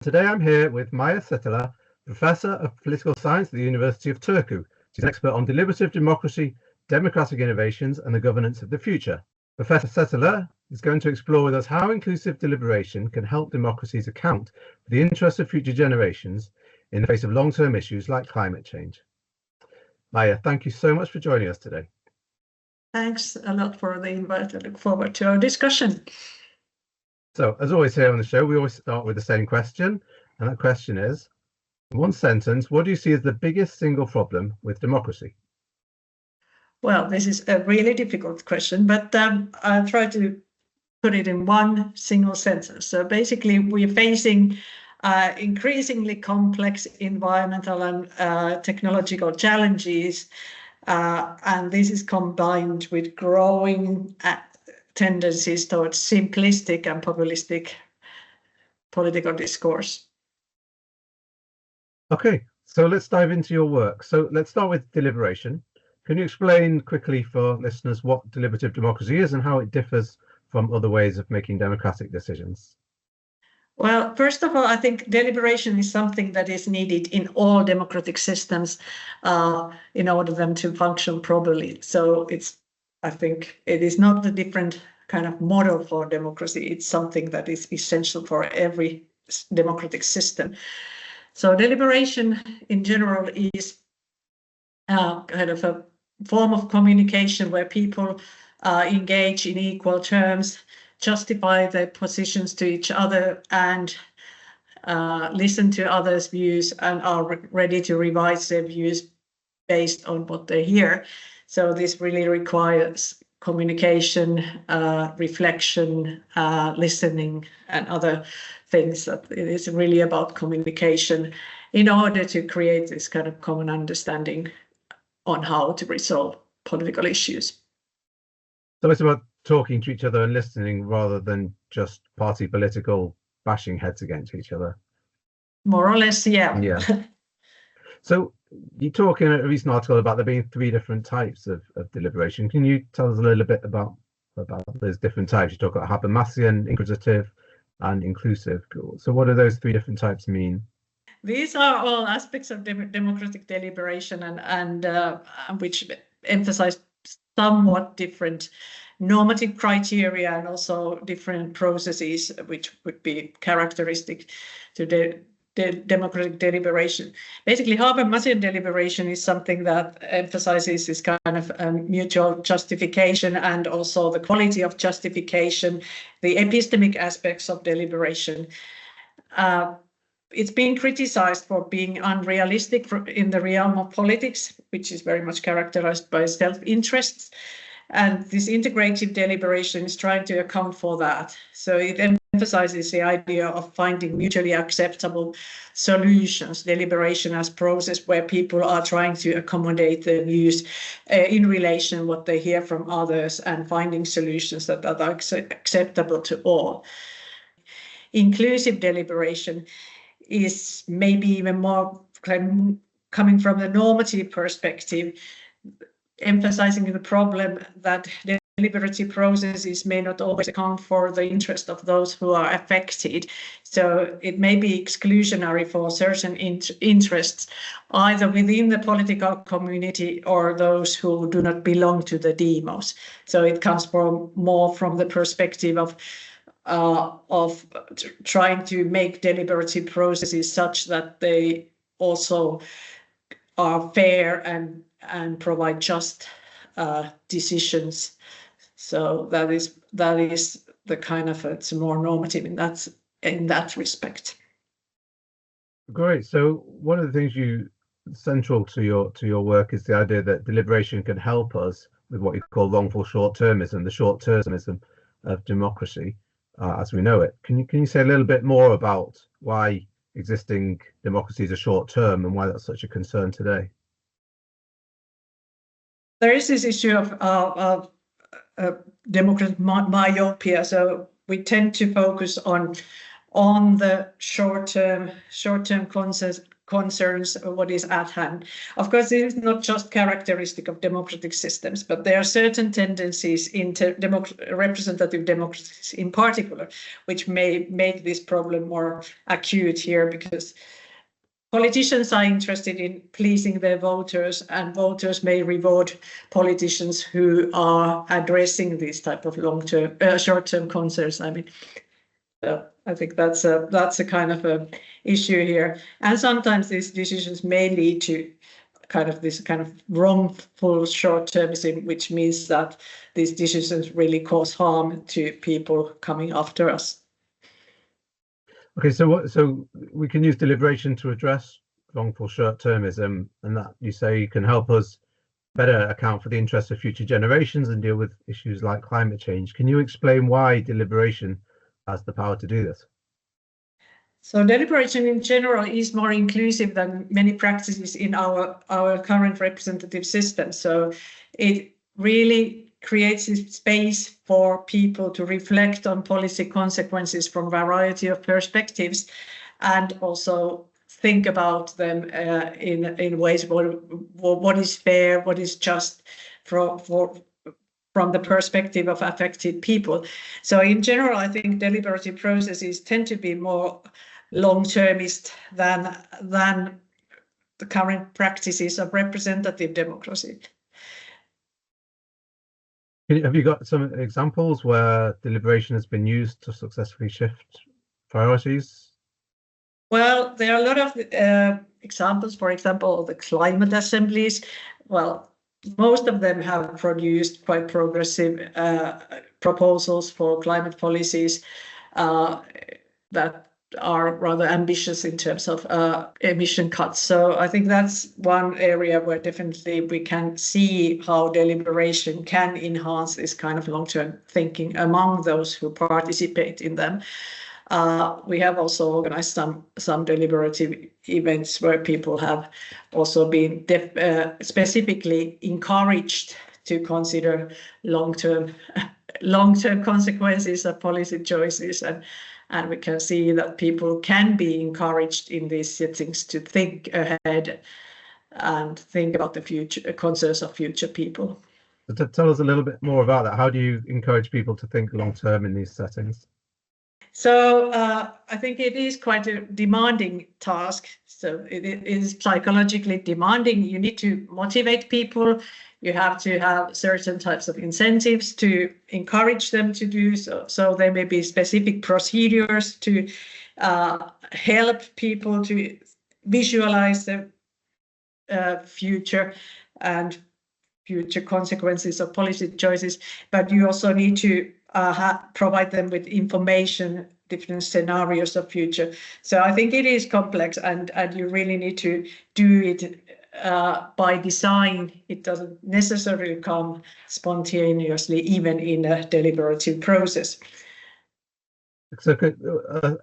Today I'm here with Maija Setälä, Professor of Political Science at the University of Turku. She's an expert on deliberative democracy, democratic innovations and the governance of the future. Professor Setälä is going to explore with us how inclusive deliberation can help democracies account for the interests of future generations in the face of long-term issues like climate change. Maija, thank you so much for joining us today. Thanks a lot for the invite. I look forward to our discussion. So, as always here on the show, we always start with the same question, and that question is, in one sentence, what do you see as the biggest single problem with democracy? Well, this is a really difficult question, but I'll try to put it in one single sentence. So basically, we're facing increasingly complex environmental and technological challenges, and this is combined with growing tendencies towards simplistic and populistic political discourse. Okay, so let's dive into your work. So let's start with deliberation. Can you explain quickly for listeners what deliberative democracy is and how it differs from other ways of making democratic decisions? Well, first of all, I think deliberation is something that is needed in all democratic systems in order for them to function properly. So I think it is not a different kind of model for democracy. It's something that is essential for every democratic system. So deliberation in general is kind of a form of communication where people engage in equal terms, justify their positions to each other, and listen to others' views and are ready to revise their views based on what they hear. So this really requires communication, reflection, listening, and other things. That it is really about communication in order to create this kind of common understanding on how to resolve political issues. So it's about talking to each other and listening rather than just party political bashing heads against each other. More or less, yeah. Yeah. So you talk in a recent article about there being three different types of deliberation. Can you tell us a little bit about those different types? You talk about Habermasian, inquisitive, and inclusive. So what do those three different types mean? These are all aspects of democratic deliberation and which emphasize somewhat different normative criteria and also different processes which would be characteristic to the democratic deliberation. Basically, Habermasian deliberation is something that emphasizes this kind of mutual justification and also the quality of justification, the epistemic aspects of deliberation. It's been criticized for being unrealistic in the realm of politics, which is very much characterized by self-interests. And this integrative deliberation is trying to account for that. So it emphasizes the idea of finding mutually acceptable solutions, deliberation as process where people are trying to accommodate their views in relation to what they hear from others and finding solutions that are acceptable to all. Inclusive deliberation is maybe even more coming from the normative perspective, emphasizing the problem that deliberative processes may not always account for the interest of those who are affected. So it may be exclusionary for certain interests, either within the political community or those who do not belong to the demos. So it comes more from the perspective of trying to make deliberative processes such that they also are fair and provide just decisions. So that is the kind of it's more normative in that respect. Great. So one of the things central to your work is the idea that deliberation can help us with what you call wrongful short-termism, the short-termism of democracy as we know it. Can you say a little bit more about why existing democracies are short-term and why that's such a concern today? There is this issue of democratic myopia. So we tend to focus on the short-term concerns what is at hand. Of course, this is not just characteristic of democratic systems, but there are certain tendencies in representative democracies in particular, which may make this problem more acute here, because politicians are interested in pleasing their voters, and voters may reward politicians who are addressing these type of long-term, short-term concerns. I mean, I think that's a kind of a issue here, and sometimes these decisions may lead to this kind of wrongful short-termism, which means that these decisions really cause harm to people coming after us. Okay, so we can use deliberation to address wrongful short-termism, and that, you say, can help us better account for the interests of future generations and deal with issues like climate change. Can you explain why deliberation has the power to do this? So deliberation in general is more inclusive than many practices in our current representative system. So it really creates a space for people to reflect on policy consequences from a variety of perspectives, and also think about them in ways what is fair, what is just from the perspective of affected people. So in general, I think deliberative processes tend to be more long-termist than the current practices of representative democracy. Have you got some examples where deliberation has been used to successfully shift priorities? Well, there are a lot of examples. For example, the climate assemblies. Well, most of them have produced quite progressive proposals for climate policies that are rather ambitious in terms of emission cuts. So I think that's one area where definitely we can see how deliberation can enhance this kind of long-term thinking among those who participate in them. We have also organized some deliberative events where people have also been specifically encouraged to consider long-term consequences of policy choices, and we can see that people can be encouraged in these settings to think ahead and think about the future concerns of future people. So tell us a little bit more about that. How do you encourage people to think long-term in these settings? So I think it is quite a demanding task. So it is psychologically demanding. You need to motivate people. You have to have certain types of incentives to encourage them to do so. So there may be specific procedures to help people to visualize the future and future consequences of policy choices. But you also need to provide them with information, different scenarios of future. So I think it is complex, and you really need to do it by design. It doesn't necessarily come spontaneously, even in a deliberative process. So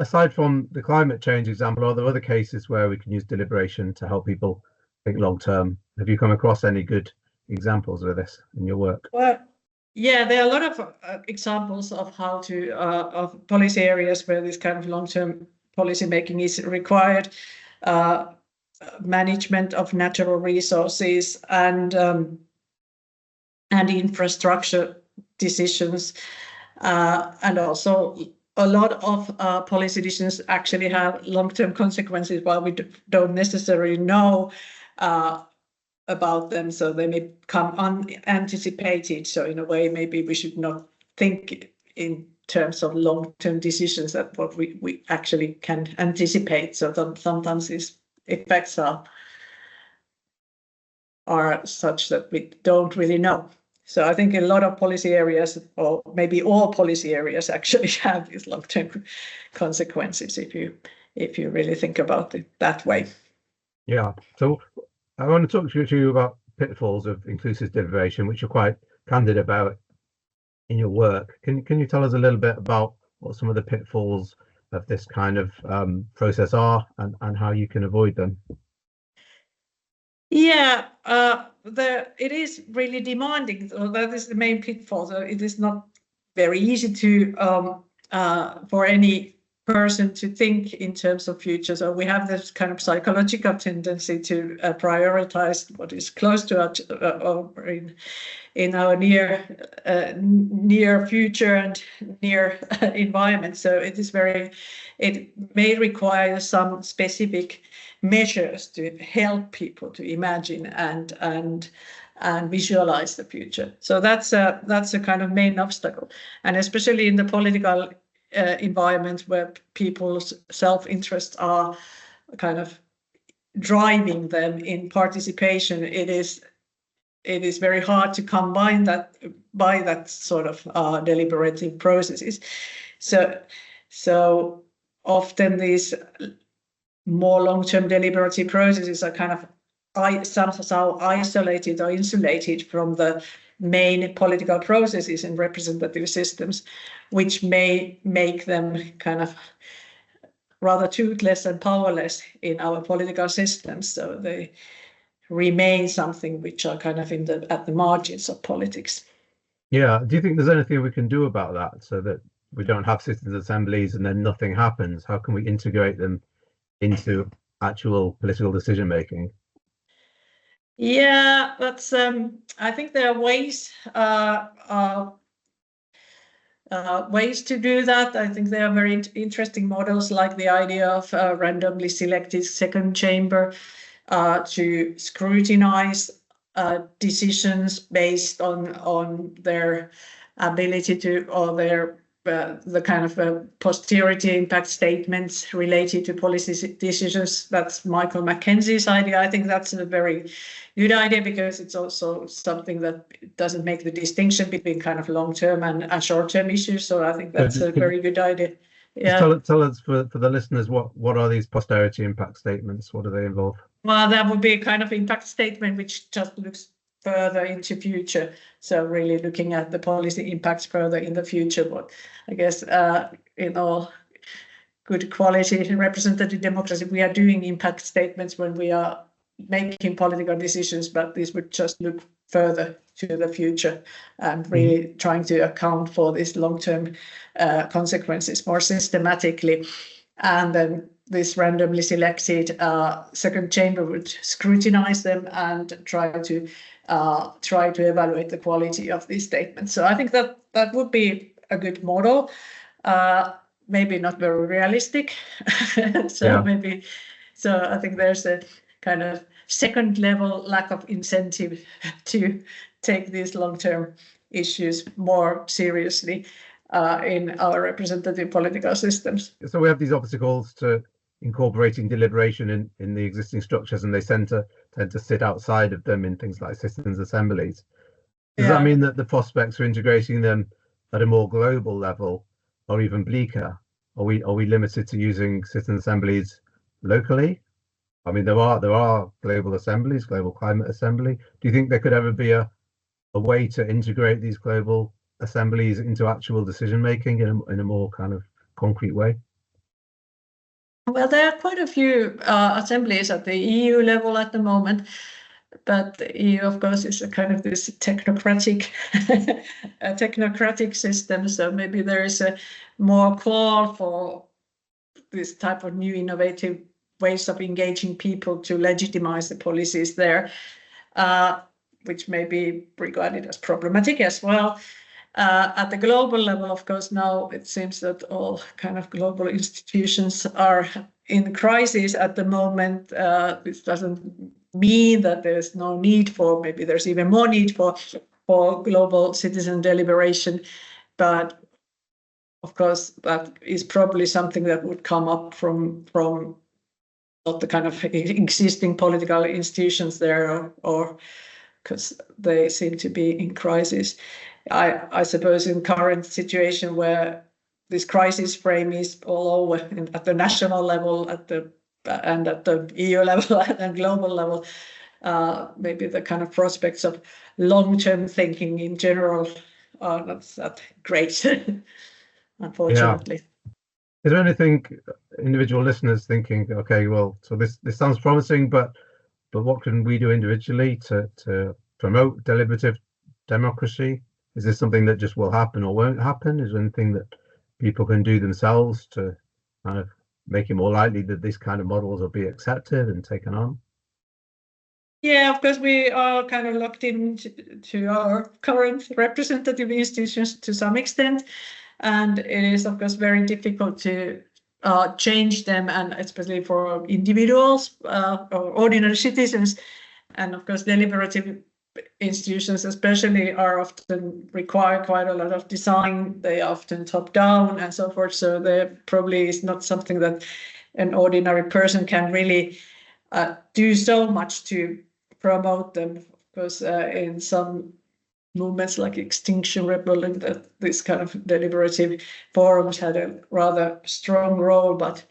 aside from the climate change example, are there other cases where we can use deliberation to help people think long term? Have you come across any good examples of this in your work? Well, yeah, there are a lot of examples of how to of policy areas where this kind of long-term policy making is required. Management of natural resources and infrastructure decisions, and also a lot of policy decisions actually have long-term consequences while we don't necessarily know about them, so they may come unanticipated. So in a way, maybe we should not think in terms of long-term decisions that what we actually can anticipate. So that sometimes these effects are such that we don't really know. So I think a lot of policy areas, or maybe all policy areas, actually have these long-term consequences if you really think about it that way. Yeah. So I want to talk to you about pitfalls of inclusive deliberation, which you're quite candid about in your work. Can you tell us a little bit about what some of the pitfalls of this kind of process are, and how you can avoid them? Yeah, it is really demanding. So that is the main pitfall. So it is not very easy to for any person to think in terms of future. So we have this kind of psychological tendency to prioritize what is close to us or in our near future and near environment. So it may require some specific measures to help people to imagine and visualize the future. So that's a kind of main obstacle, and especially in the political environment where people's self-interests are kind of driving them in participation, it is very hard to combine that by that sort of deliberative processes. So often these more long-term deliberative processes are kind of somehow isolated or insulated from the main political processes in representative systems, which may make them kind of rather toothless and powerless in our political systems. So they remain something which are kind of at the margins of politics. Yeah. Do you think there's anything we can do about that so that we don't have citizens' assemblies and then nothing happens? How can we integrate them into actual political decision making? Yeah, that's. I think there are ways to do that. I think there are very interesting models, like the idea of a randomly selected second chamber to scrutinize decisions based on their ability to, or their the kind of posterity impact statements related to policy decisions. That's Michael Mackenzie's idea. I think that's a very good idea because it's also something that doesn't make the distinction between kind of long-term and short-term issues. So I think that's a very good idea. Yeah. Tell us for the listeners, what are these posterity impact statements? What do they involve? Well, that would be a kind of impact statement which just looks further into future. So really looking at the policy impacts further in the future. But I guess in all good quality representative democracy, we are doing impact statements when we are making political decisions, but this would just look further to the future and really trying to account for these long-term consequences more systematically. And then this randomly selected second chamber would scrutinize them and try to evaluate the quality of these statements. So I think that would be a good model. Maybe not very realistic. So I think there's a kind of second level lack of incentive to take these long-term issues more seriously in our representative political systems. So we have these obstacles to incorporating deliberation in the existing structures, and they tend to sit outside of them in things like citizens' assemblies. Does that mean that the prospects for integrating them at a more global level are even bleaker? Are we limited to using citizens' assemblies locally? I mean, there are global assemblies, global climate assembly. Do you think there could ever be a way to integrate these global assemblies into actual decision making in a more kind of concrete way? Well, there are quite a few assemblies at the EU level at the moment, but the EU, of course, is a kind of this technocratic system. So maybe there is a more call for this type of new innovative ways of engaging people to legitimize the policies there, which may be regarded as problematic as well. At the global level, of course, now it seems that all kind of global institutions are in crisis at the moment. This doesn't mean that there's no need for, maybe there's even more need for global citizen deliberation, but of course that is probably something that would come up from not the kind of existing political institutions there, or because they seem to be in crisis. I suppose in current situation where this crisis frame is all over at the national level, at the EU level and global level, maybe the kind of prospects of long-term thinking in general are not that great, unfortunately. Yeah. Is there anything individual listeners thinking, okay, well, so this sounds promising, but what can we do individually to promote deliberative democracy? Is this something that just will happen or won't happen? Is there anything that people can do themselves to kind of make it more likely that these kind of models will be accepted and taken on? Yeah, of course, we are kind of locked into our current representative institutions to some extent, and it is, of course, very difficult to change them, and especially for individuals or ordinary citizens. And of course, deliberative institutions especially are often require quite a lot of design. They are often top down and so forth. So there probably is not something that an ordinary person can really do so much to promote them. Because in some movements like Extinction Rebellion, that this kind of deliberative forums had a rather strong role, but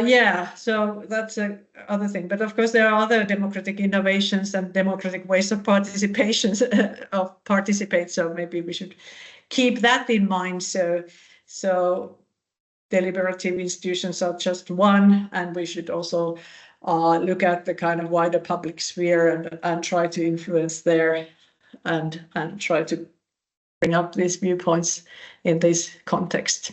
yeah, so that's a other thing. But of course, there are other democratic innovations and democratic ways of participation. So maybe we should keep that in mind. So deliberative institutions are just one, and we should also look at the kind of wider public sphere and try to influence there and try to bring up these viewpoints in this context.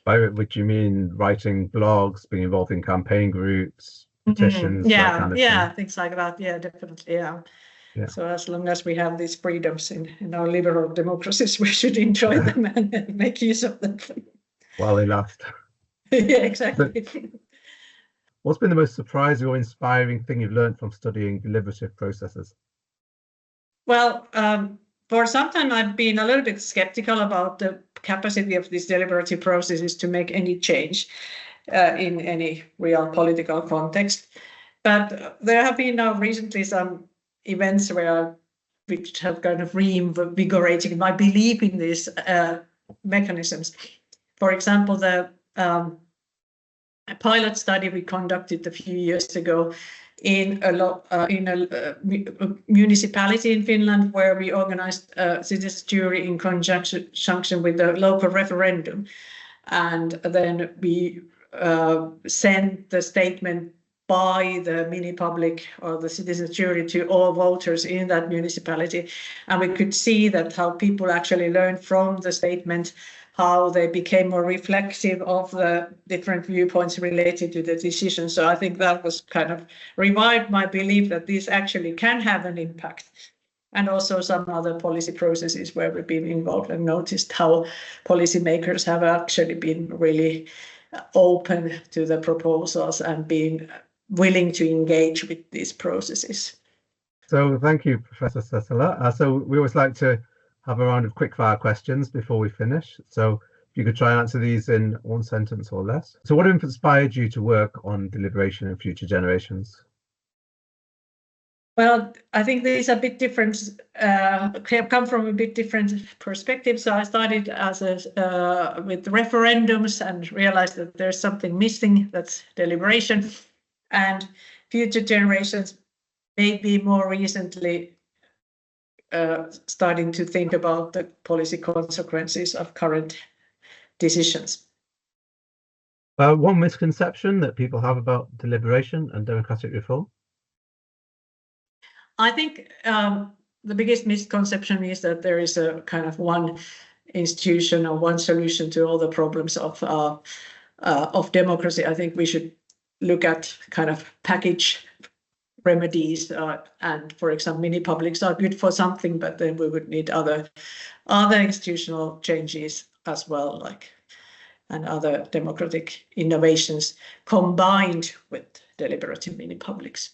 By which you mean writing blogs, being involved in campaign groups, petitions, yeah, that kind of thing. Things like that. Yeah, definitely. Yeah. So as long as we have these freedoms in our liberal democracies, we should enjoy them and make use of them. While they last. Yeah, exactly. What's been the most surprising or inspiring thing you've learned from studying deliberative processes? Well, for some time I've been a little bit skeptical about the capacity of these deliberative processes to make any change in any real political context. But there have been now recently some events which have kind of reinvigorated my belief in these mechanisms. For example, the pilot study we conducted a few years ago in a municipality in Finland, where we organized a citizens' jury in conjunction with the local referendum. And then we sent the statement by the mini public or the citizens' jury to all voters in that municipality. And we could see that how people actually learned from the statement, how they became more reflexive of the different viewpoints related to the decision. So I think that was kind of revived my belief that this actually can have an impact. And also some other policy processes where we've been involved and noticed how policymakers have actually been really open to the proposals and being willing to engage with these processes. So thank you, Professor Setälä. So we always like to have a round of quick-fire questions before we finish. So if you could try and answer these in one sentence or less. So what inspired you to work on deliberation in future generations? Well, I think these are a bit different, come from a bit different perspectives. So I started with referendums and realized that there's something missing, that's deliberation. And future generations maybe more recently starting to think about the policy consequences of current decisions. One misconception that people have about deliberation and democratic reform? I think the biggest misconception is that there is a kind of one institution or one solution to all the problems of democracy. I think we should look at kind of package remedies, and for example, mini publics are good for something, but then we would need other institutional changes as well, and other democratic innovations combined with deliberative mini publics.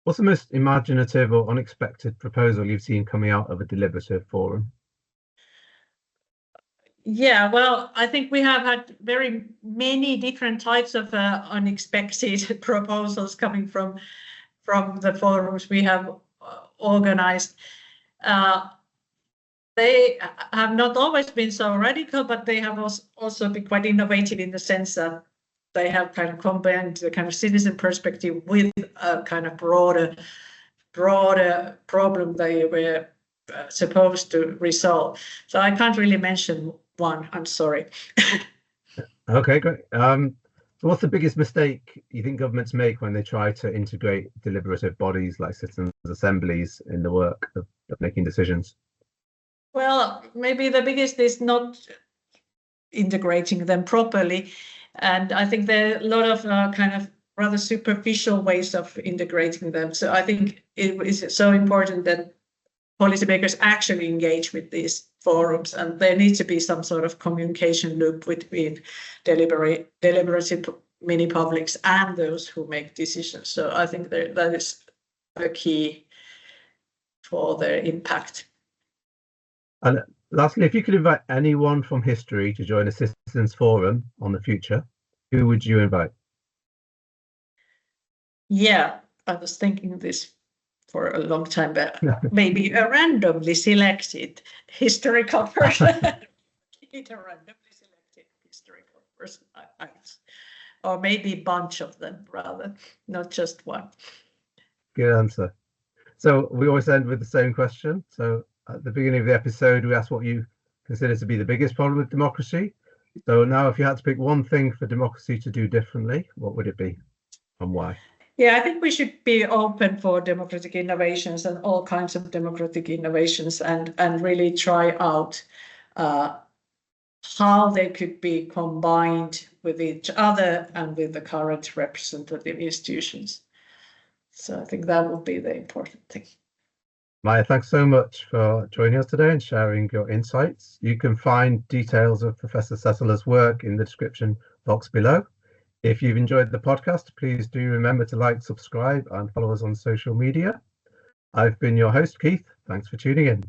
What's the most imaginative or unexpected proposal you've seen coming out of a deliberative forum? Yeah, well, I think we have had very many different types of unexpected proposals coming from the forums we have organized. They have not always been so radical, but they have also been quite innovative in the sense that they have kind of combined the kind of citizen perspective with a kind of broader problem they were supposed to resolve. So I can't really mention one, I'm sorry. Okay, great. So what's the biggest mistake you think governments make when they try to integrate deliberative bodies like citizens' assemblies in the work of making decisions? Well, maybe the biggest is not integrating them properly. And I think there are a lot of kind of rather superficial ways of integrating them. So I think it is so important that policymakers actually engage with these forums, and there needs to be some sort of communication loop between deliberative mini publics and those who make decisions. So I think that is a key for their impact. And lastly, if you could invite anyone from history to join a citizens forum on the future, who would you invite? Yeah, I was thinking this for a long time, but maybe a randomly selected historical person. A randomly selected historical person, or maybe a bunch of them rather, not just one. Good answer. So we always end with the same question. So at the beginning of the episode, we asked what you consider to be the biggest problem with democracy. So now if you had to pick one thing for democracy to do differently, what would it be and why? Yeah, I think we should be open for democratic innovations and all kinds of democratic innovations, and really try out how they could be combined with each other and with the current representative institutions. So I think that would be the important thing. Maija, thanks so much for joining us today and sharing your insights. You can find details of Professor Setälä's work in the description box below. If you've enjoyed the podcast, please do remember to like, subscribe, and follow us on social media. I've been your host, Keith. Thanks for tuning in.